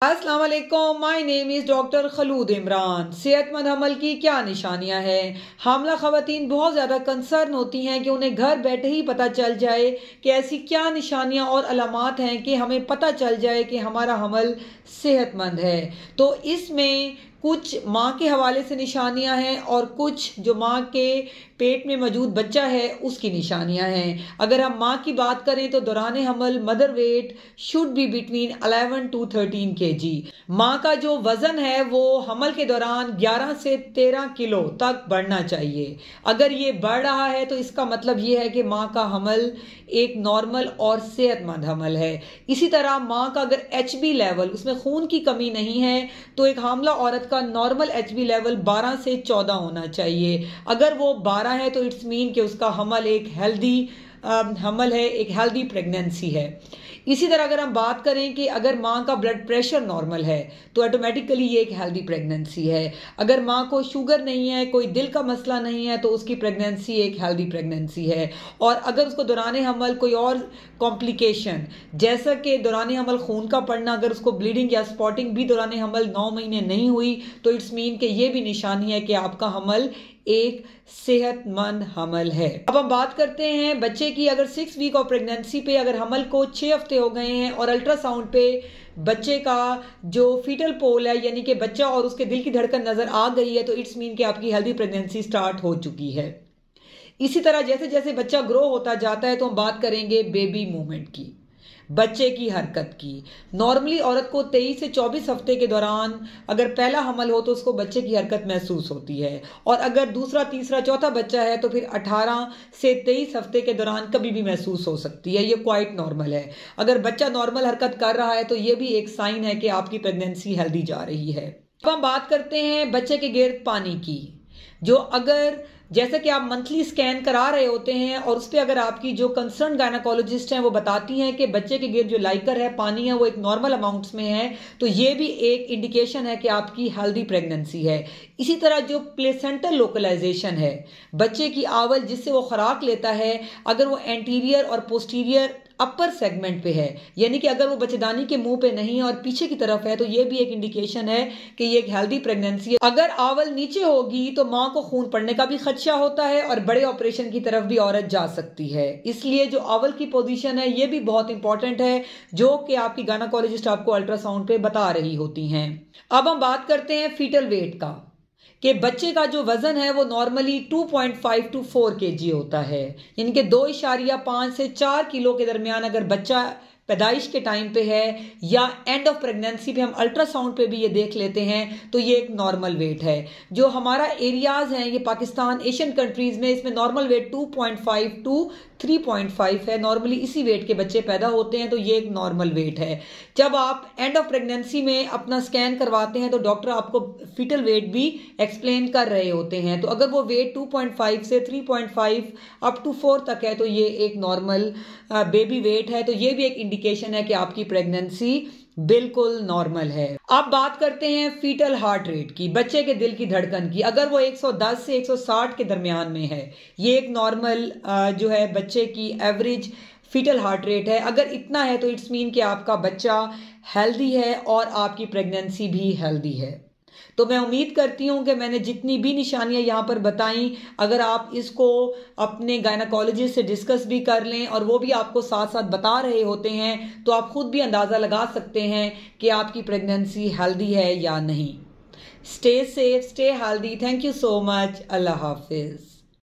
अस्सलाम वालेकुम, my name is doctor Khalood Imran. सेहतमंद हमल की क्या निशानियां हैं? हामला ख़वातीन बहुत ज़्यादा कंसर्न होती हैं कि उन्हें घर बैठे ही पता चल जाए कि ऐसी क्या निशानियां और अलामात हैं कि हमें पता चल जाए कि हमारा हमल सेहतमंद है। तो इसमें कुछ माँ के हवाले से निशानियां हैं और कुछ जो माँ के पेट में मौजूद बच्चा है उसकी निशानियां हैं। अगर हम माँ की बात करें तो दौरान हमल mother weight should be between 11 to 13 kg। माँ का जो वजन है वो हमल के दौरान 11 से 13 किलो तक बढ़ना चाहिए। अगर ये बढ़ रहा है तो इसका मतलब ये है कि माँ का हमल एक नॉर्मल और सेहतमंद हमल है। इसी तरह माँ का अगर HB लेवल, उसमें खून की कमी नहीं है, तो एक हामला औरत का नॉर्मल HB लेवल 12 से 14 होना चाहिए। अगर वो 12 है तो इट्स मीन कि उसका हमल एक हेल्दी हमल है, एक हेल्दी प्रेगनेंसी है। इसी तरह अगर हम बात करें कि अगर माँ का ब्लड प्रेशर नॉर्मल है तो ऑटोमेटिकली ये एक हेल्दी प्रेगनेंसी है। अगर माँ को शुगर नहीं है, कोई दिल का मसला नहीं है, तो उसकी प्रेगनेंसी एक हेल्दी प्रेगनेंसी है। और अगर उसको दौरान हमल कोई और कॉम्प्लिकेशन, जैसा कि दौरान हमल खून का पड़ना, अगर उसको ब्लीडिंग या स्पॉटिंग भी दौरान हमल 9 महीने नहीं हुई तो इट्स मीन कि ये भी निशानी है कि आपका हमल एक सेहतमंद हमल है। अब हम बात करते हैं बच्चे की। अगर 6 वीक ऑफ प्रेगनेंसी पे अगर हमल को 6 हफ्ते हो गए हैं और अल्ट्रासाउंड पे बच्चे का जो फीटल पोल है यानी कि बच्चा और उसके दिल की धड़कन नजर आ गई है तो इट्स मीन कि आपकी हेल्दी प्रेगनेंसी स्टार्ट हो चुकी है। इसी तरह जैसे जैसे बच्चा ग्रो होता जाता है तो हम बात करेंगे बेबी मूवमेंट की, बच्चे की हरकत की। नॉर्मली औरत को 23 से 24 हफ्ते के दौरान अगर पहला हमल हो तो उसको बच्चे की हरकत महसूस होती है, और अगर दूसरा, तीसरा, चौथा बच्चा है तो फिर 18 से 23 हफ्ते के दौरान कभी भी महसूस हो सकती है। ये क्वाइट नॉर्मल है। अगर बच्चा नॉर्मल हरकत कर रहा है तो ये भी एक साइन है कि आपकी प्रेगनेंसी हेल्दी जा रही है। अब हम बात करते हैं बच्चे के गिर्द पानी की। जो अगर जैसे कि आप मंथली स्कैन करा रहे होते हैं और उस पर अगर आपकी जो कंसर्न गायनाकोलॉजिस्ट हैं वो बताती हैं कि बच्चे के गिर्द जो लाइकर है, पानी है, वो एक नॉर्मल अमाउंट्स में है, तो ये भी एक इंडिकेशन है कि आपकी हेल्दी प्रेगनेंसी है। इसी तरह जो प्लेसेंटल लोकलाइजेशन है, बच्चे की आवल जिससे वो खुराक लेता है, अगर वो एंटीरियर और पोस्टीरियर अपर सेगमेंट पे है, यानी कि अगर वो बच्चेदानी के मुंह पे नहीं है और पीछे की तरफ है, तो ये भी एक इंडिकेशन है कि ये एक हेल्दी प्रेगनेंसी है। अगर आवल नीचे होगी तो माँ को खून पड़ने का भी खदशा होता है और बड़े ऑपरेशन की तरफ भी औरत जा सकती है। इसलिए जो आवल की पोजीशन है ये भी बहुत इंपॉर्टेंट है, जो कि आपकी गायनाकोलॉजिस्ट आपको अल्ट्रासाउंड पे बता रही होती हैं। अब हम बात करते हैं फीटल वेट का, कि बच्चे का जो वजन है वो नॉर्मली 2.5 to 4 kg होता है, यानी कि 2.5 से 4 किलो के दरमियान अगर बच्चा पैदाइश के टाइम पे है या एंड ऑफ प्रेगनेंसी पे हम अल्ट्रासाउंड पे भी ये देख लेते हैं तो ये एक नॉर्मल वेट है। जो हमारा एरियाज हैं ये पाकिस्तान, एशियन कंट्रीज में, इसमें नॉर्मल वेट 2.5 to 3.5 है। नॉर्मली इसी वेट के बच्चे पैदा होते हैं, तो ये एक नॉर्मल वेट है। जब आप एंड ऑफ प्रेगनेंसी में अपना स्कैन करवाते हैं तो डॉक्टर आपको फीटल वेट भी एक्सप्लेन कर रहे होते हैं। तो अगर वो वेट 2.5 से 3.5 अप टू 4 तक है तो ये एक नॉर्मल बेबी वेट है। तो ये भी एक इंडिकेशन है कि आपकी प्रेगनेंसी बिल्कुल नॉर्मल है। अब बात करते हैं फीटल हार्ट रेट की, बच्चे के दिल की धड़कन की। अगर वो 110 से 160 के दरमियान में है, ये एक नॉर्मल जो है बच्चे की एवरेज फीटल हार्ट रेट है। अगर इतना है तो इट्स मीन कि आपका बच्चा हेल्दी है और आपकी प्रेगनेंसी भी हेल्दी है। तो मैं उम्मीद करती हूँ कि मैंने जितनी भी निशानियां यहाँ पर बताई, अगर आप इसको अपने गायनाकोलॉजिस्ट से डिस्कस भी कर लें और वो भी आपको साथ साथ बता रहे होते हैं, तो आप खुद भी अंदाज़ा लगा सकते हैं कि आपकी प्रेगनेंसी हेल्दी है या नहीं। Stay safe, stay healthy. Thank you so much. अल्लाह हाफिज़।